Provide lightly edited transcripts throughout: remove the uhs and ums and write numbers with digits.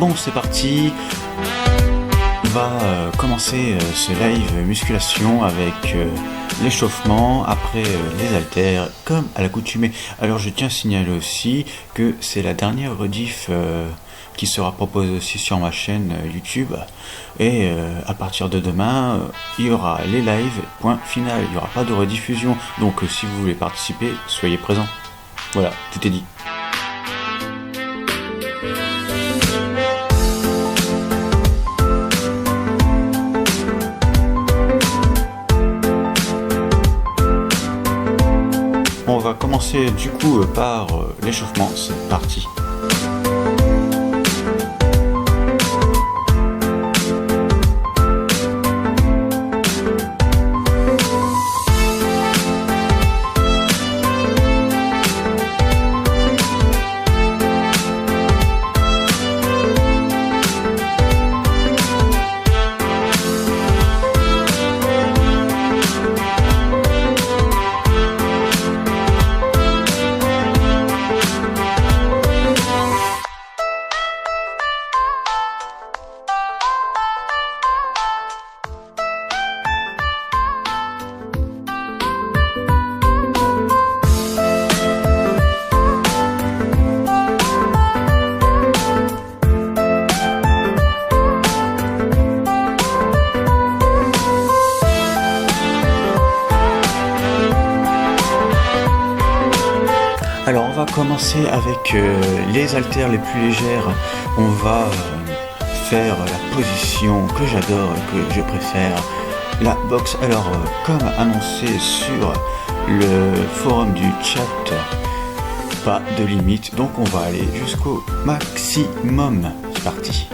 Bon, c'est parti. On va commencer ce live musculation avec l'échauffement, après les haltères, comme à l'accoutumée. Alors je tiens à signaler aussi que c'est la dernière rediff qui sera proposée aussi sur ma chaîne YouTube. Et à partir de demain, il y aura les lives, point final. Il n'y aura pas de rediffusion. Donc si vous voulez participer, soyez présents. Voilà, tout est dit. On va commencer du coup par l'échauffement, c'est parti. Alors on va commencer avec les haltères les plus légères. On va faire la position que j'adore et que je préfère, la boxe. Alors comme annoncé sur le forum du chat, pas de limite, donc on va aller jusqu'au maximum. C'est parti.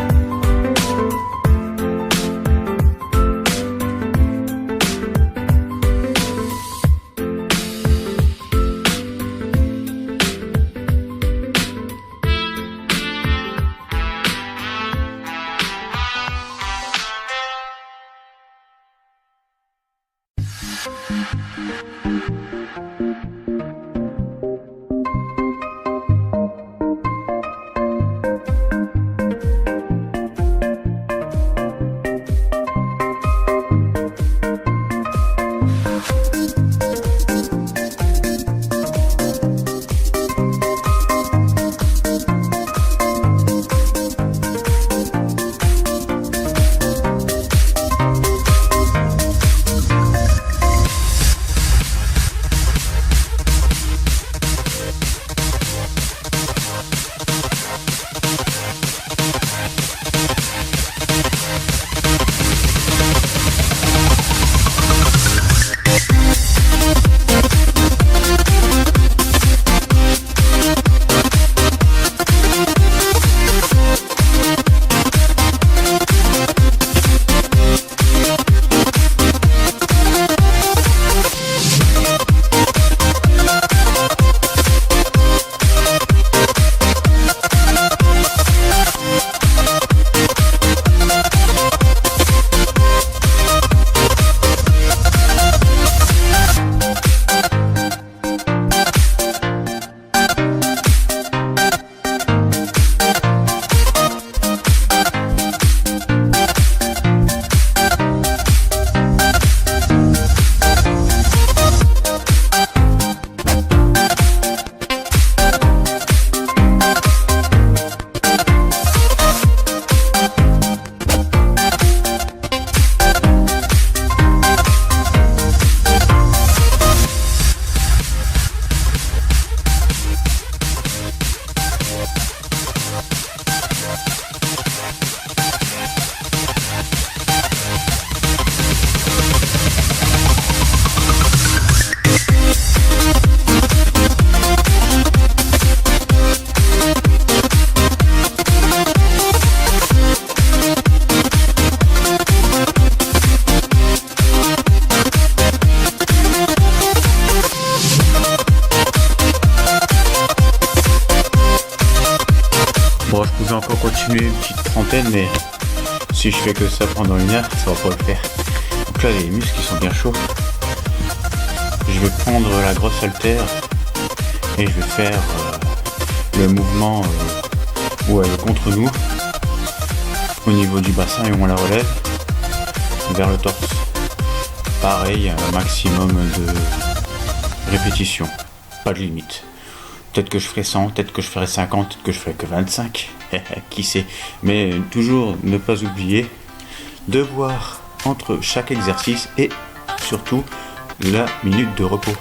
Bon, je pouvais encore continuer une petite trentaine, mais si je fais que ça pendant une heure, ça va pas le faire. Donc là, les muscles ils sont bien chauds. Je vais prendre la grosse haltère et je vais faire le mouvement où elle est contre nous. au niveau du bassin et on la relève vers le torse. Pareil, un maximum de répétitions, pas de limite. Peut-être que je ferai 100, peut-être que je ferai 50, peut-être que je ferai que 25, qui sait. Mais toujours ne pas oublier de voir entre chaque exercice et surtout la minute de repos.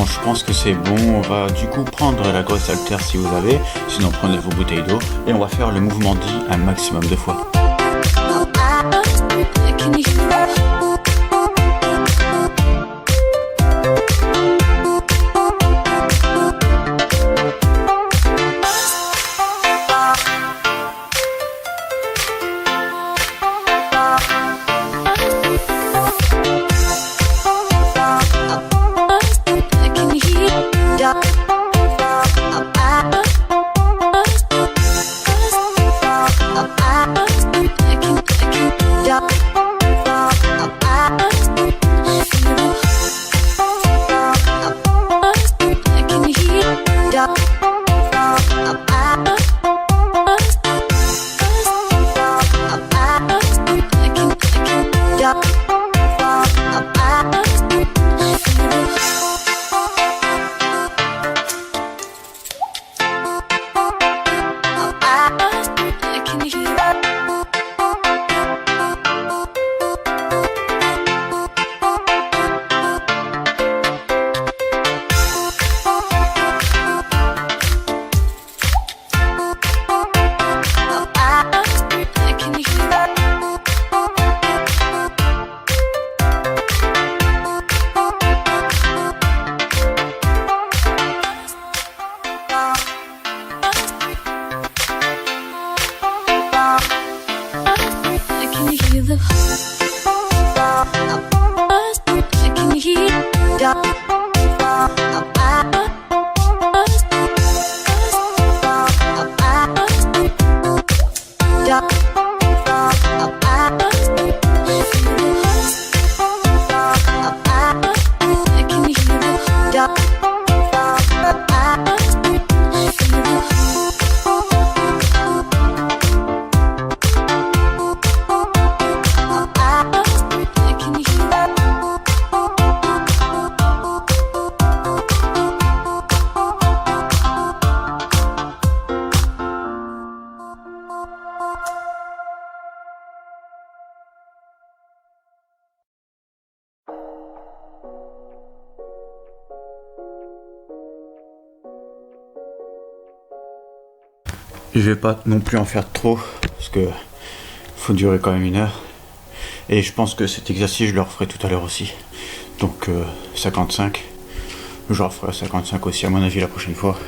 Je pense que c'est bon, on va du coup prendre la grosse haltère si vous avez, sinon prenez vos bouteilles d'eau et on va faire le mouvement dit un maximum de fois. Je vais pas non plus en faire trop, parce que faut durer quand même 1 heure. Et je pense que cet exercice, je le referai tout à l'heure aussi. Donc 55. Je referai 55 aussi, à mon avis, la prochaine fois.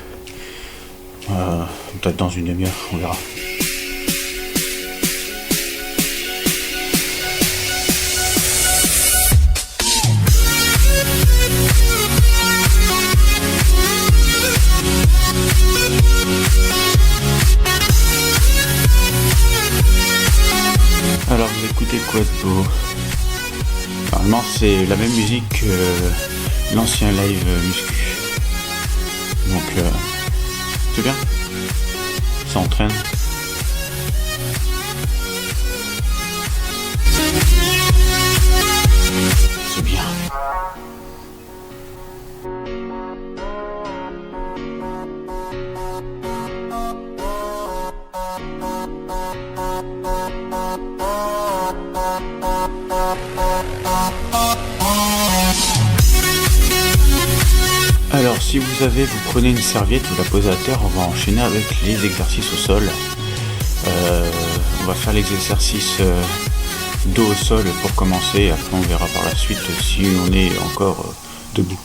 Peut-être dans une demi-heure, on verra. Alors vous écoutez quoi de beau? Normalement c'est la même musique que l'ancien live muscu. Donc c'est bien. Ça entraîne. C'est bien. Alors si vous prenez une serviette, vous la posez à terre, on va enchaîner avec les exercices au sol. On va faire l'exercice dos au sol pour commencer, après on verra par la suite si on est encore debout.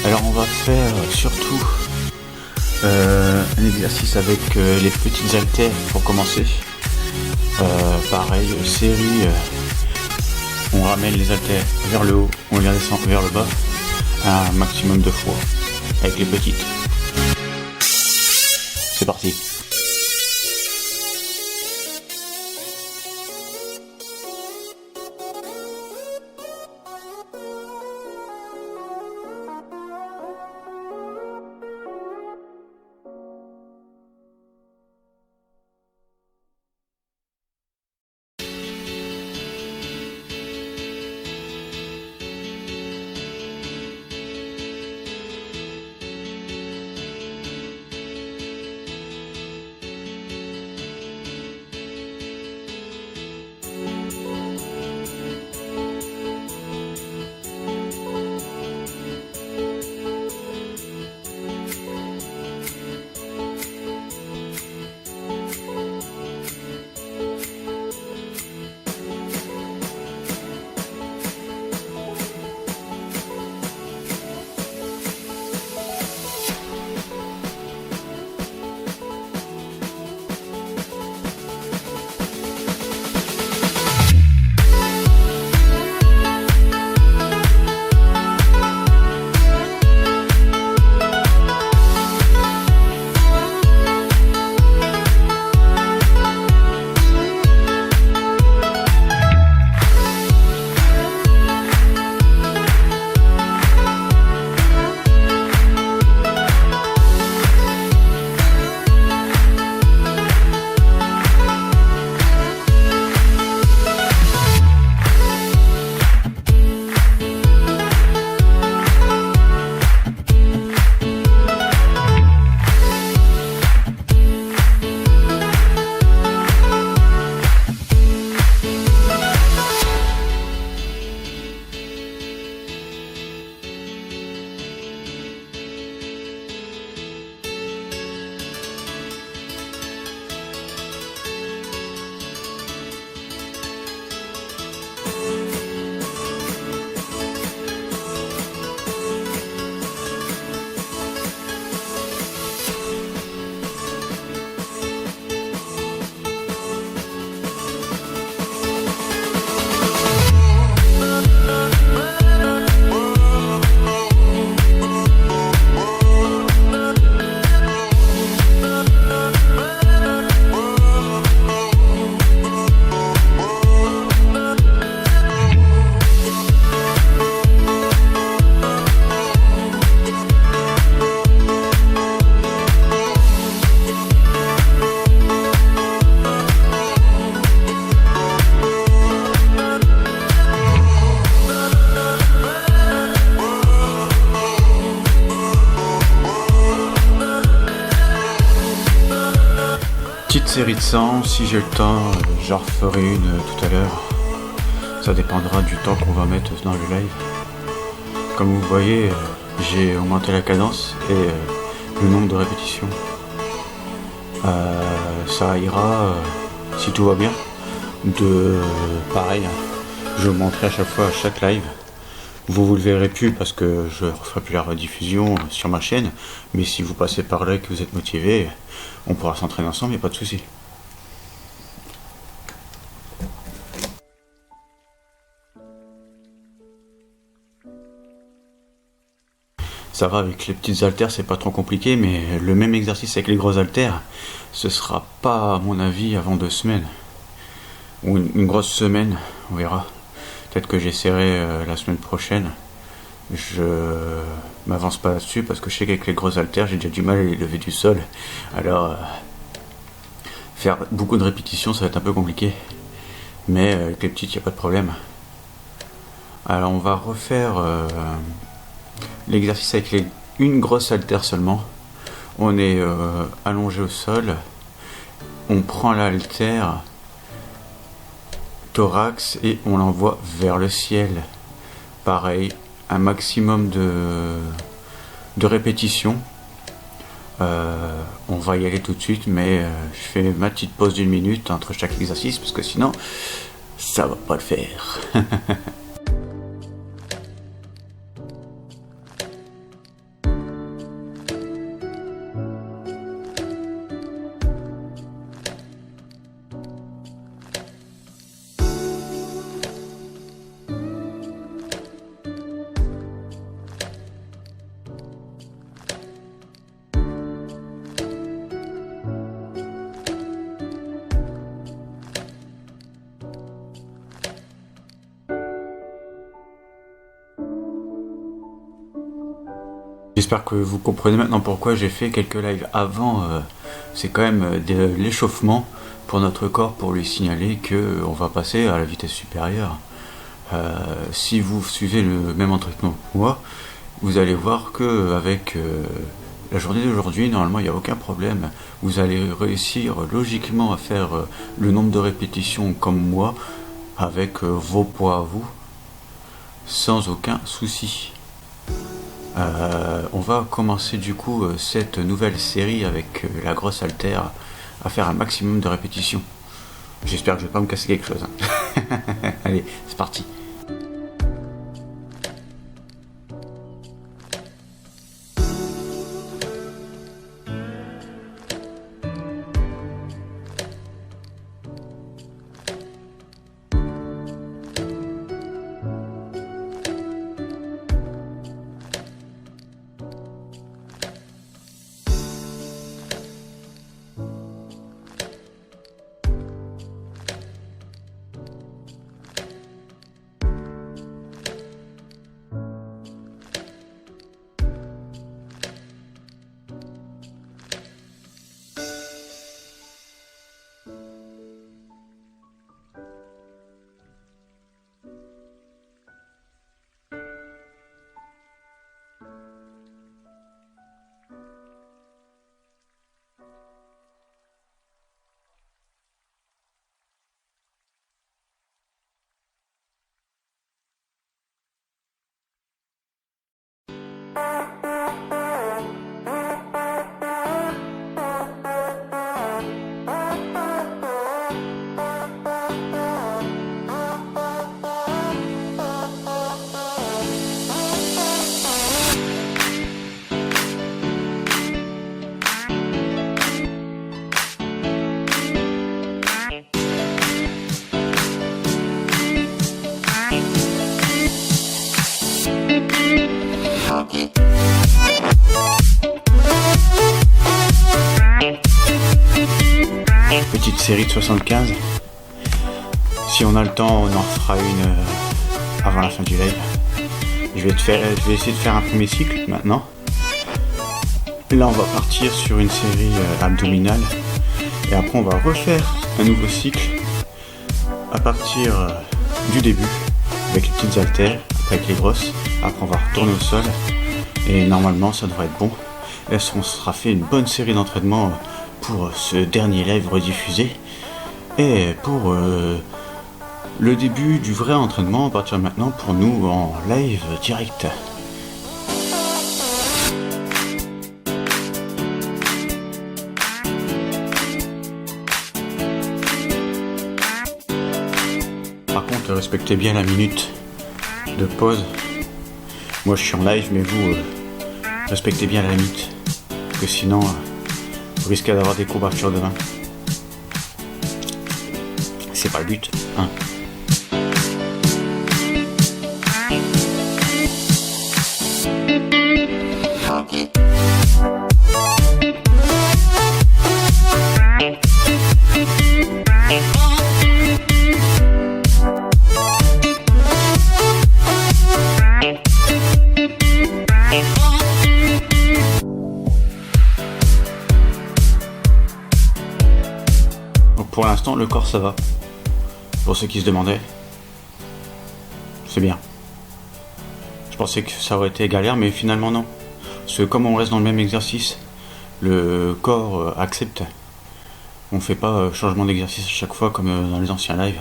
Alors on va faire surtout un exercice avec les petites haltères pour commencer. Pareil, série, on ramène les haltères vers le haut, on les descend vers le bas, un maximum de fois, avec les petites. C'est parti. Petite série de 100, si j'ai le temps, j'en referai une tout à l'heure. Ça dépendra du temps qu'on va mettre dans le live. Comme vous voyez, j'ai augmenté la cadence et le nombre de répétitions. Ça ira, si tout va bien, pareil, je vous montrerai à chaque fois, à chaque live, Vous le verrez plus parce que je ne ferai plus la rediffusion sur ma chaîne, mais si vous passez par là et que vous êtes motivé, on pourra s'entraîner ensemble, il n'y a pas de souci. Ça va, avec les petites haltères, c'est pas trop compliqué, mais le même exercice avec les gros haltères, ce sera pas, à mon avis, avant 2 semaines. Ou une grosse semaine, on verra. Peut-être que j'essaierai la semaine prochaine. Je m'avance pas là-dessus parce que je sais qu'avec les gros haltères, j'ai déjà du mal à les lever du sol. Alors, faire beaucoup de répétitions, ça va être un peu compliqué. Mais avec les petites, il n'y a pas de problème. Alors, on va refaire l'exercice avec une grosse haltère seulement. On est allongé au sol. On prend la haltère thorax et on l'envoie vers le ciel. Pareil, un maximum de répétitions. On va y aller tout de suite, mais je fais ma petite pause d'1 minute entre chaque exercice parce que sinon ça va pas le faire. J'espère que vous comprenez maintenant pourquoi j'ai fait quelques lives avant. C'est quand même de l'échauffement pour notre corps, pour lui signaler qu'on va passer à la vitesse supérieure. Si vous suivez le même entraînement que moi, vous allez voir qu'avec la journée d'aujourd'hui, normalement il n'y a aucun problème. Vous allez réussir logiquement à faire le nombre de répétitions comme moi, avec vos poids à vous, sans aucun souci. On va commencer du coup cette nouvelle série avec la grosse haltère à faire un maximum de répétitions. J'espère que je vais pas me casser quelque chose. Allez, c'est parti. Petite série de 75. Si on a le temps, on en fera une avant la fin du live. Je vais essayer de faire un premier cycle maintenant. Là, on va partir sur une série abdominale. Et après, on va refaire un nouveau cycle à partir du début avec les petites haltères, avec les grosses. Après, on va retourner au sol. Et normalement, ça devrait être bon. Là, on sera fait une bonne série d'entraînements pour ce dernier live rediffusé. Et pour le début du vrai entraînement à partir de maintenant pour nous en live direct. Par contre, respectez bien la minute de pause Moi je suis en live, mais vous respectez bien la limite, parce que sinon vous risquez d'avoir des courbatures demain. C'est pas le but, hein. Donc pour l'instant, le corps ça va. Pour ceux qui se demandaient, c'est bien. Je pensais que ça aurait été galère, mais finalement non. Parce que comme on reste dans le même exercice, le corps accepte. On fait pas changement d'exercice à chaque fois comme dans les anciens lives,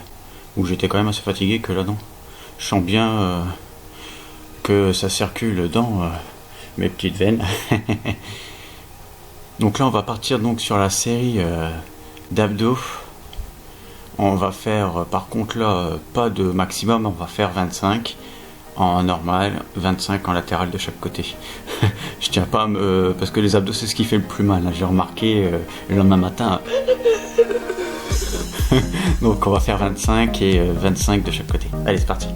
où j'étais quand même assez fatigué, que là non. Je sens bien que ça circule dans mes petites veines. Donc là on va partir donc sur la série d'abdos. On va faire par contre là pas de maximum, on va faire 25 en normal, 25 en latéral de chaque côté. Je tiens pas à me... parce que les abdos c'est ce qui fait le plus mal, j'ai remarqué le lendemain matin. Donc on va faire 25 et 25 de chaque côté. Allez, c'est parti.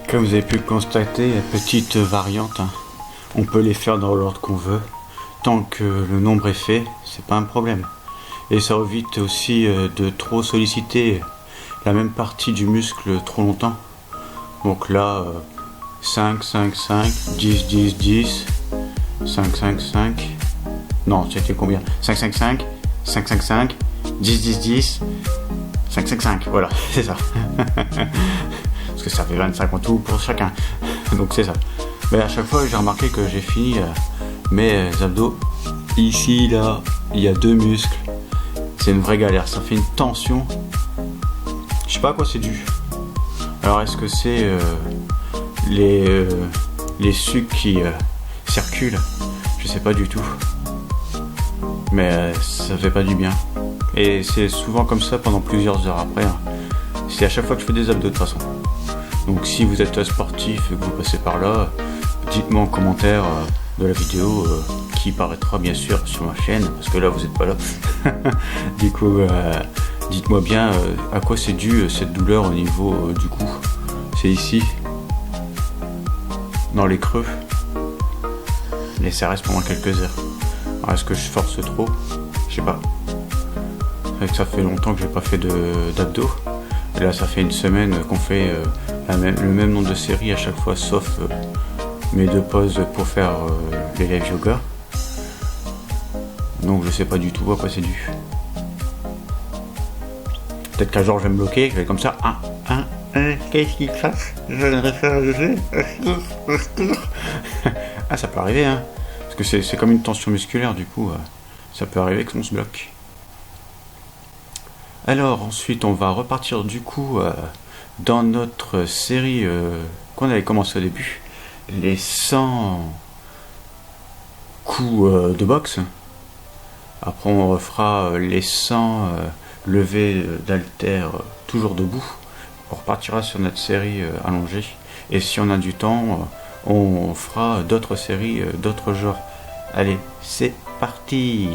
Comme vous avez pu le constater, petite variante, hein. On peut les faire dans l'ordre qu'on veut. Tant que le nombre est fait, c'est pas un problème. Et ça évite aussi de trop solliciter la même partie du muscle trop longtemps. Donc là, 5, 5, 5, 10, 10, 10, 5, 5, 5. Non, c'était combien? 5, 5, 5, 5, 5, 5, 10, 10, 10, 5, 5, 5. Voilà, c'est ça. Parce que ça fait 25 en tout pour chacun. Donc c'est ça. Mais à chaque fois, j'ai remarqué que j'ai fini mes abdos. Ici, là, il y a 2 muscles. C'est une vraie galère. Ça fait une tension. Je sais pas à quoi c'est dû. Alors, est-ce que c'est les sucs qui circulent? Je sais pas du tout. Mais ça fait pas du bien. Et c'est souvent comme ça pendant plusieurs heures après. Hein. C'est à chaque fois que je fais des abdos de toute façon. Donc si vous êtes sportif et que vous passez par là, dites-moi en commentaire de la vidéo qui paraîtra bien sûr sur ma chaîne, parce que là vous n'êtes pas là. Du coup, dites-moi bien à quoi c'est dû cette douleur au niveau du cou. C'est ici, dans les creux. les CRS pendant quelques heures. Alors, est-ce que je force trop? Je sais pas. C'est vrai que ça fait longtemps que j'ai pas fait d'abdos. Et là, ça fait une semaine qu'on fait le même nombre de séries à chaque fois, sauf mes 2 pauses pour faire les live yoga. Donc je sais pas du tout à quoi c'est dû. Peut-être qu'un jour je vais me bloquer, je vais comme ça. Qu'est-ce qui se passe? Je voudrais faire un jeu. Ah, ça peut arriver, hein. Parce que c'est comme une tension musculaire, du coup, ça peut arriver qu'on se bloque. Alors, ensuite, on va repartir du coup dans notre série qu'on avait commencé au début. Les 100 coups de boxe. Après, on refera les 100 levées d'haltères toujours debout. On repartira sur notre série allongée. Et si on a du temps, on fera d'autres séries, d'autres genres. Allez, c'est parti!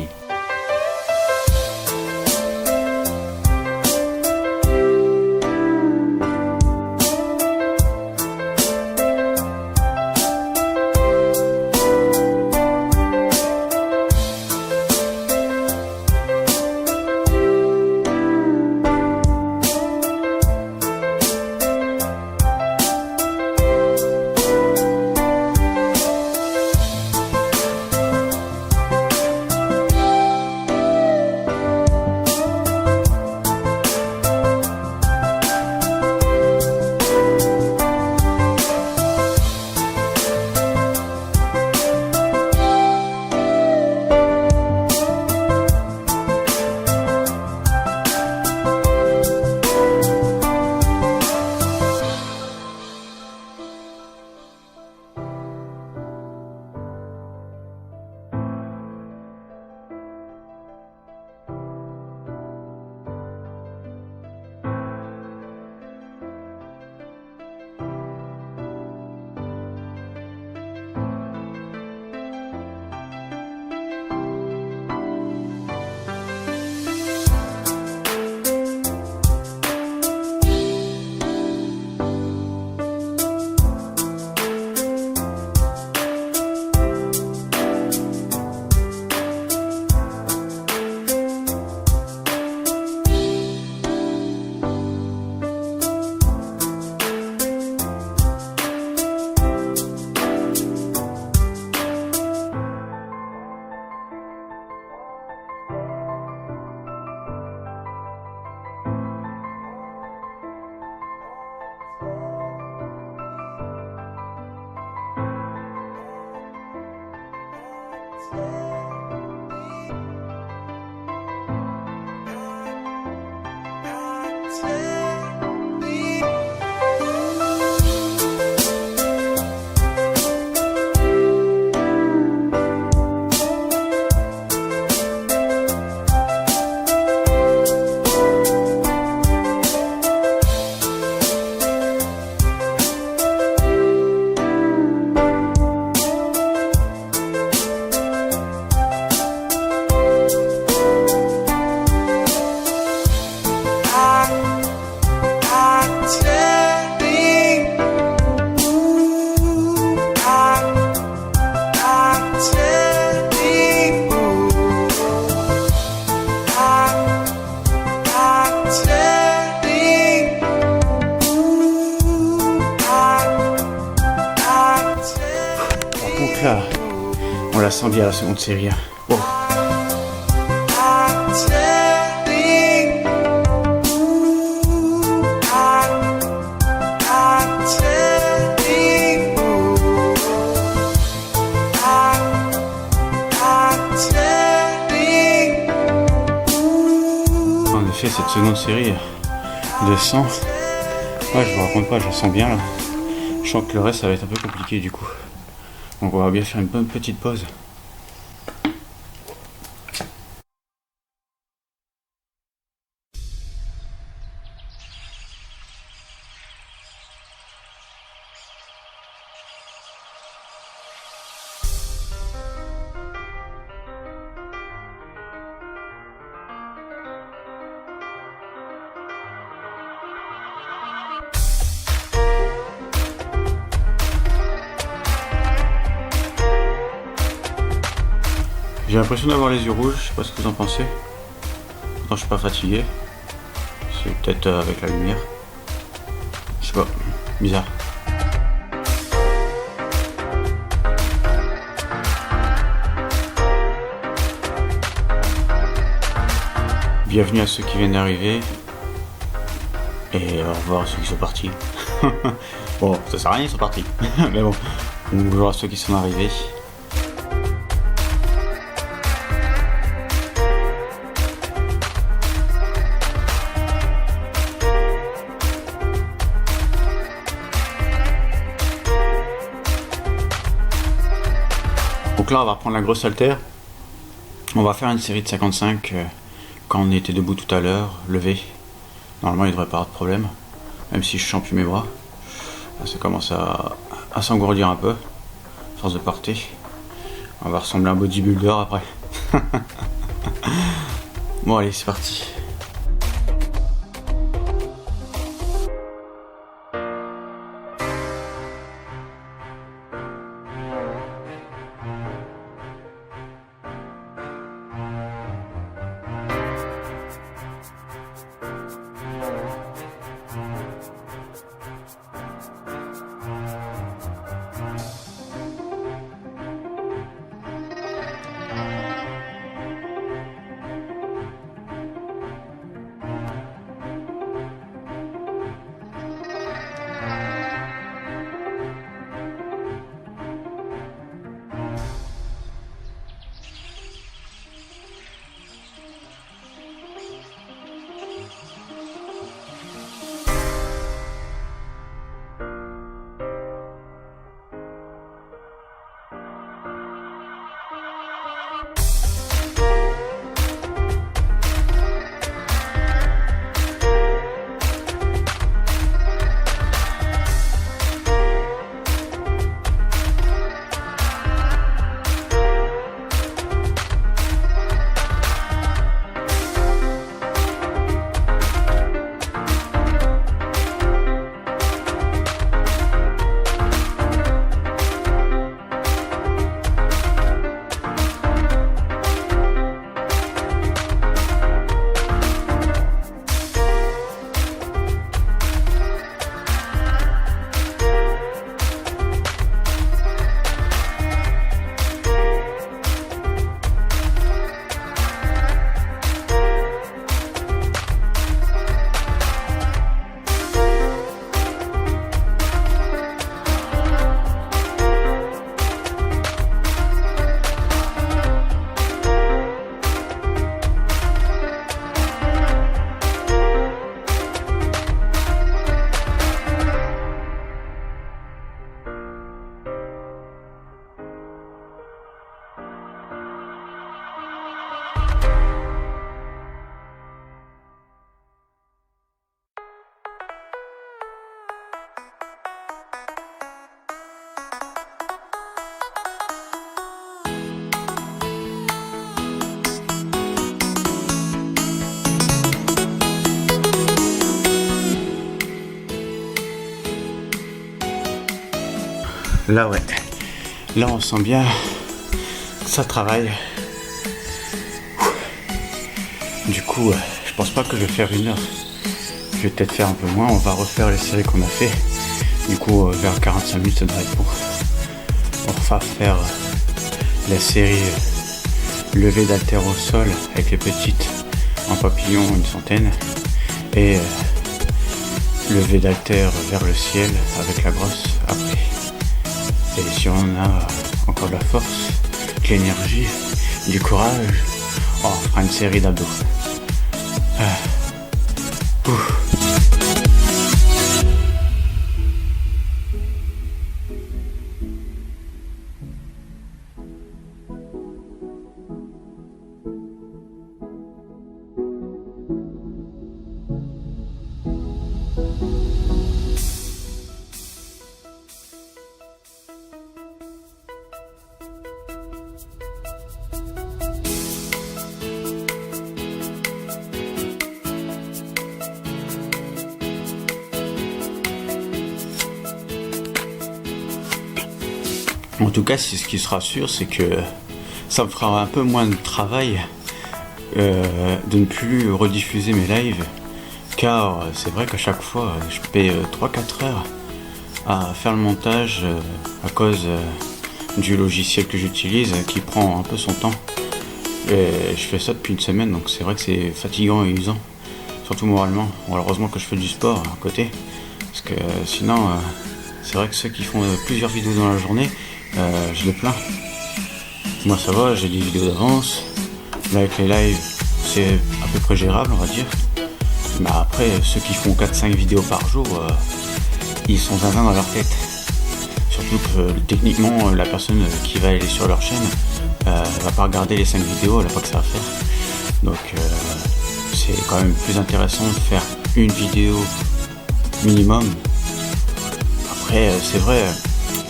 Là, on la sent bien la seconde série. Oh. En effet, cette seconde série de 100, ouais, je vous raconte pas, je la sens bien là. Je sens que le reste ça va être un peu compliqué du coup. Donc on va bien faire une bonne petite pause. J'ai l'impression d'avoir les yeux rouges, je sais pas ce que vous en pensez. Non, je suis pas fatigué. C'est peut-être avec la lumière. Je sais pas, bizarre. Bienvenue à ceux qui viennent d'arriver. Et au revoir à ceux qui sont partis. Bon, ça sert à rien, ils sont partis. Mais bon, bonjour à ceux qui sont arrivés. Donc là, on va reprendre la grosse haltère. On va faire une série de 55 quand on était debout tout à l'heure, levé. Normalement, il ne devrait pas avoir de problème, même si je sens plus mes bras. Là, ça commence à s'engourdir un peu, force de porter. On va ressembler à un bodybuilder après. Bon, allez, c'est parti. Là, ouais. Là, on sent bien que ça travaille. Du coup, je pense pas que je vais faire 1 heure. Je vais peut-être faire un peu moins. On va refaire les séries qu'on a fait. Du coup, vers 45 minutes, ça devrait être bon. On va faire la série levée d'haltères au sol avec les petites en papillon, 100. Et levée d'haltères vers le ciel avec la grosse après. Et si on a encore de la force, de l'énergie, du courage, on fera une série d'abdos. En tout cas, ce qui sera sûr, c'est que ça me fera un peu moins de travail de ne plus rediffuser mes lives, car c'est vrai qu'à chaque fois je paie 3-4 heures à faire le montage à cause du logiciel que j'utilise qui prend un peu son temps, et je fais ça depuis une semaine, donc c'est vrai que c'est fatigant et usant, surtout moralement. Bon, heureusement que je fais du sport à côté, parce que sinon c'est vrai que ceux qui font plusieurs vidéos dans la journée, je les plains. Moi ça va, j'ai des vidéos d'avance. Là avec les lives, c'est à peu près gérable, on va dire. Mais après, ceux qui font 4-5 vidéos par jour, ils sont zinzin dans leur tête. Surtout que techniquement, la personne qui va aller sur leur chaîne va pas regarder les 5 vidéos, elle a pas que ça à faire. Donc c'est quand même plus intéressant de faire une vidéo minimum. Après, c'est vrai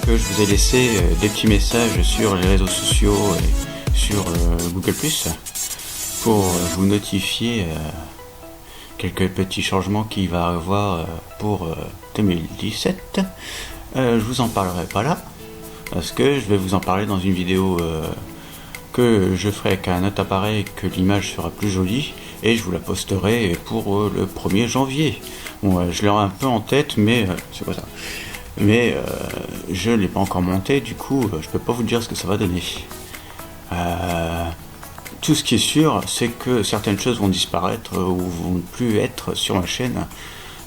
que je vous ai laissé des petits messages sur les réseaux sociaux et sur Google+, pour vous notifier quelques petits changements qu'il va y avoir pour 2017. Je vous en parlerai pas là, parce que je vais vous en parler dans une vidéo que je ferai avec un autre appareil, que l'image sera plus jolie, et je vous la posterai pour le 1er janvier. Bon, je l'aurai un peu en tête, mais c'est quoi ça? Mais je l'ai pas encore monté, du coup je peux pas vous dire ce que ça va donner. Tout ce qui est sûr, c'est que certaines choses vont disparaître ou vont ne plus être sur ma chaîne.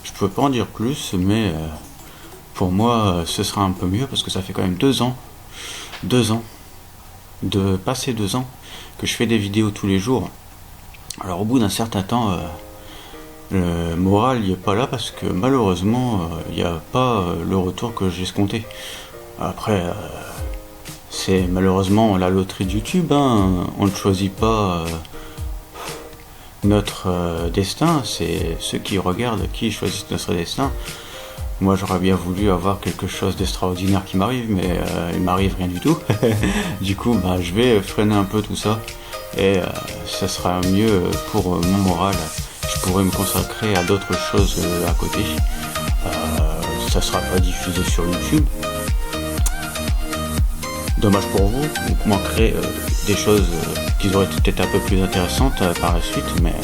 Je peux pas en dire plus, mais pour moi ce sera un peu mieux, parce que ça fait quand même 2 ans, de passer 2 ans que je fais des vidéos tous les jours. Alors au bout d'un certain temps, le moral il est pas là, parce que malheureusement il n'y a pas le retour que j'ai escompté. Après c'est malheureusement la loterie de YouTube, hein. On ne choisit pas notre destin, c'est ceux qui regardent qui choisissent notre destin. Moi j'aurais bien voulu avoir quelque chose d'extraordinaire qui m'arrive, mais il m'arrive rien du tout. Du coup je vais freiner un peu tout ça, et ça sera mieux pour mon moral. Je pourrais me consacrer à d'autres choses à côté. Ça sera pas diffusé sur YouTube. Dommage pour vous, vous manquerez des choses qui auraient été peut-être un peu plus intéressantes par la suite, mais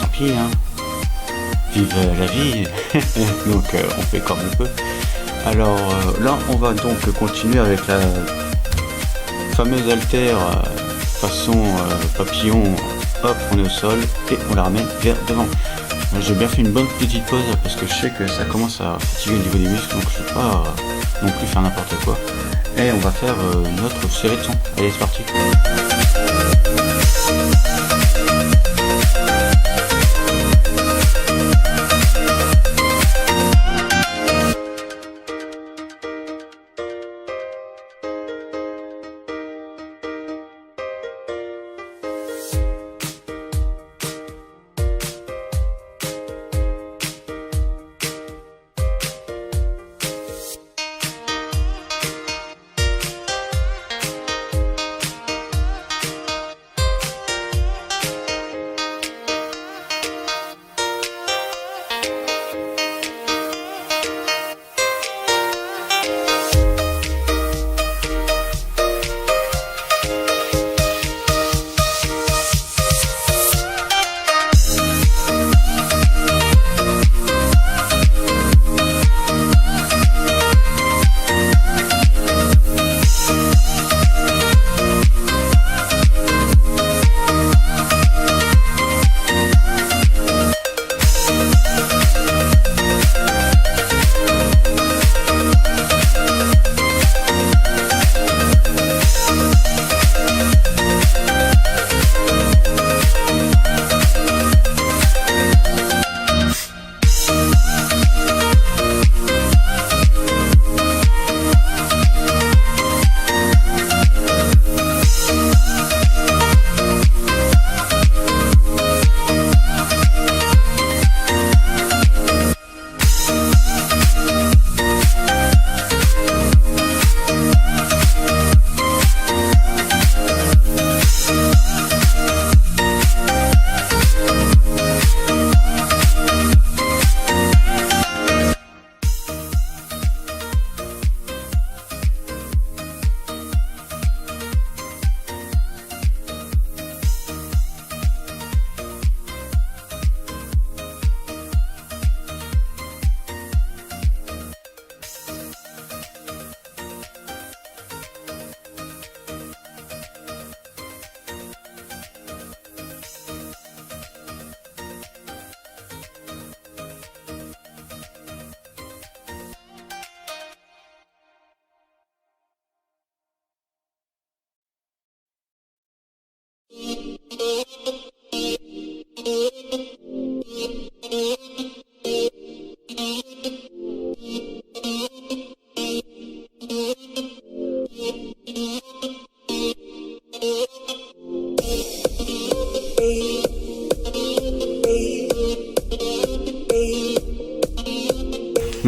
tant pis, hein. Vive la vie. Donc on fait comme on peut. Alors là on va donc continuer avec la fameuse altère façon papillon. Hop, on est au sol et on la ramène vers devant. J'ai bien fait une bonne petite pause, parce que je sais que ça commence à fatiguer au niveau des muscles, donc je ne vais pas non plus faire n'importe quoi. Et on va faire notre série de sons. Allez, c'est parti.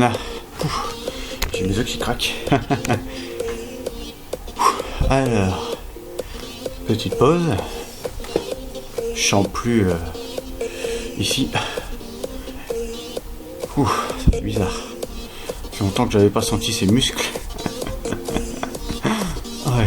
Là, j'ai mes os qui craquent. Alors, petite pause. Je sens plus ici. Ça fait bizarre. Ça fait longtemps que j'avais pas senti ces muscles. Ouais.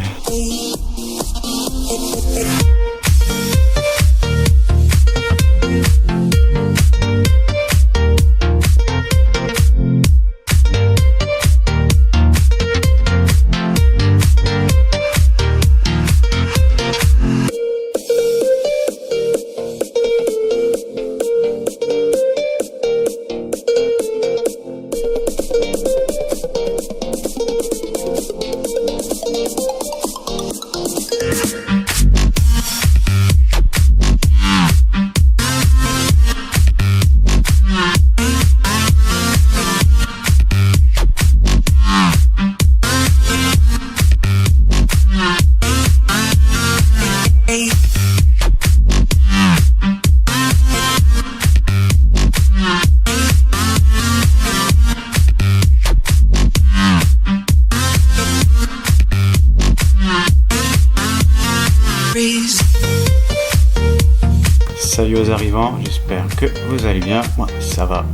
Salut aux arrivants, j'espère que vous allez bien. Moi, ça va.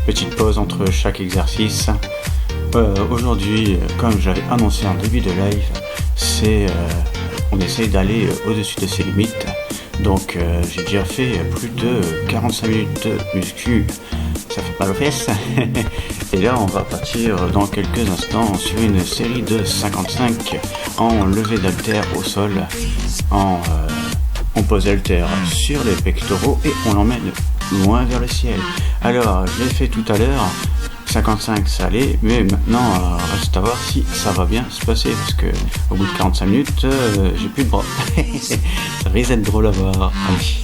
Petite pause entre chaque exercice. Aujourd'hui, comme j'avais annoncé en début de live, on essaye d'aller au-dessus de ses limites. Donc, j'ai déjà fait plus de 45 minutes de muscu. Ça fait mal aux fesses. Et là, on va partir dans quelques instants sur une série de 55 en levée d'haltère au sol, on pose haltère sur les pectoraux et on l'emmène loin vers le ciel. Alors, je l'ai fait tout à l'heure, 55 ça allait, mais maintenant reste à voir si ça va bien se passer, parce que au bout de 45 minutes, j'ai plus de bras. Ça risque d'être drôle à voir. Allez,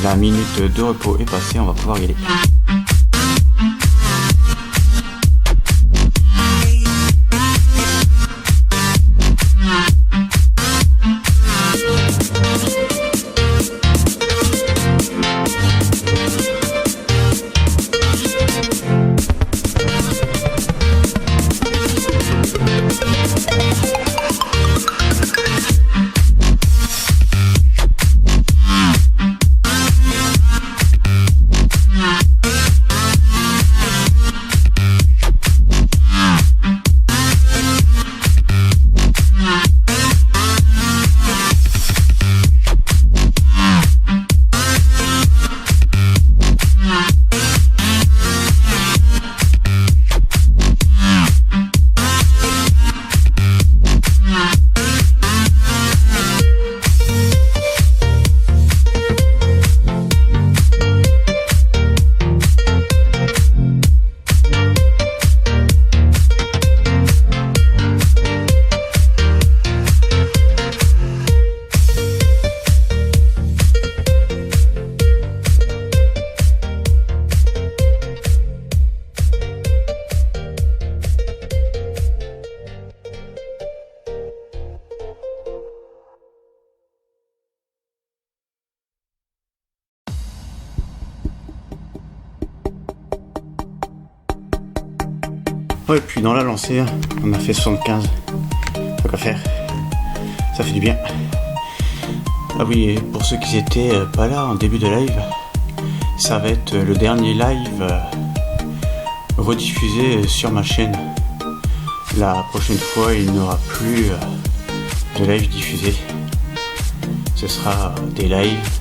la minute de repos est passée, on va pouvoir y aller. Ouais, puis dans la lancée, on a fait 75. Faut qu'à faire. Ça fait du bien. Ah oui, et pour ceux qui étaient pas là en début de live, ça va être le dernier live rediffusé sur ma chaîne. La prochaine fois, il n'y aura plus de live diffusé. Ce sera des lives.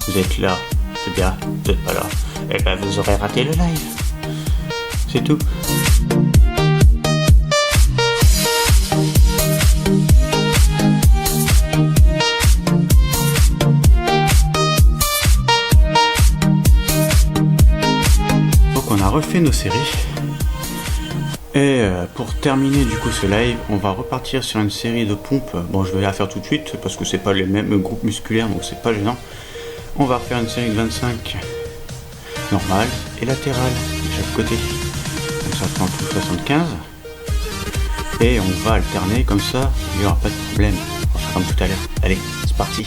Vous êtes là, c'est bien. Vous n'êtes pas là, et ben vous aurez raté le live. C'est tout. On a refait nos séries et pour terminer du coup ce live, on va repartir sur une série de pompes. Bon, je vais la faire tout de suite parce que c'est pas les mêmes groupes musculaires, donc c'est pas gênant. On va refaire une série de 25 normale et latérale de chaque côté, donc ça prend tout 75 et on va alterner comme ça, il n'y aura pas de problème. On va faire comme tout à l'heure. Allez, c'est parti.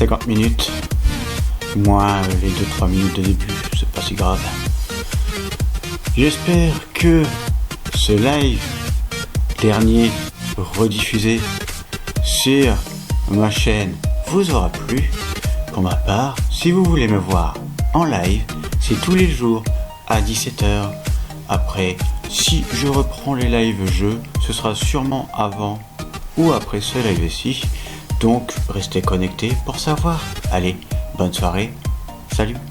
50 minutes. Moins les 2-3 minutes de début, c'est pas si grave. J'espère que ce live dernier rediffusé sur ma chaîne vous aura plu. Pour ma part, si vous voulez me voir en live, c'est tous les jours à 17h. Après, si je reprends les lives jeux, ce sera sûrement avant ou après ce live-ci. Donc, restez connectés pour savoir. Allez, bonne soirée. Salut!